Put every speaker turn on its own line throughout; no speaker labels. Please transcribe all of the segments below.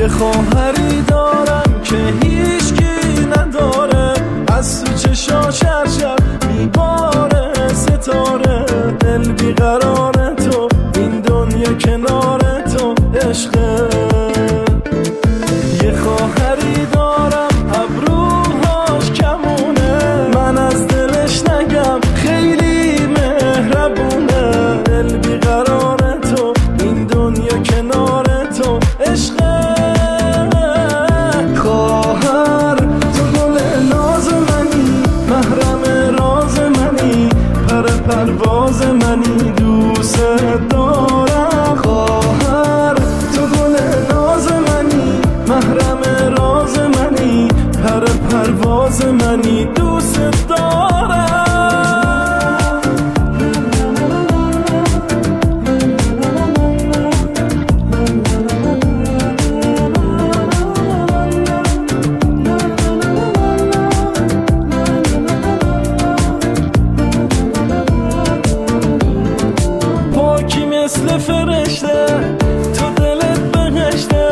یه خواهری دارم که هیچکی نداره، از تو چشاش هر شب میباره ستاره. دل بیقرار تو، این دنیا کنار تو عشقه. یه خواهری دارم ابروهاش کمونه، من از دلش نگم خیلی مهربونه. دل بیقرار تو، این دنیا کنار تو عشقه. خواهر تو گل ناز منی، محرم راز منی، پرواز منی، دوست دارم. خواهر تو گل ناز منی، محرم راز منی، پرواز منی، دوست دارم. مثل فرشته تو دلت بهشته،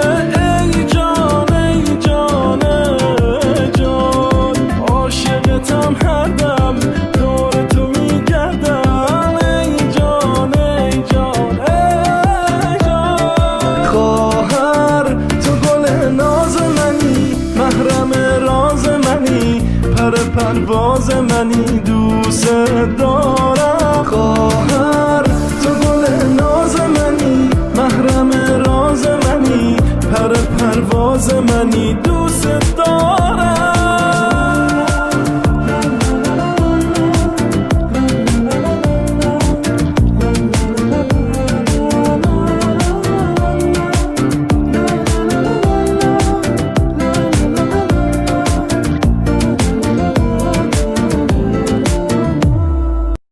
ای جان ای جان ای جان. عاشقتم هر دم دور تو میگردم، ای جان ای جان ای جان. خواهر تو گل ناز منی، محرم راز منی، پرواز منی، دوست دارم. خواهر تو گل ناز منی، محرم راز منی، پرواز منی، دوست دارم.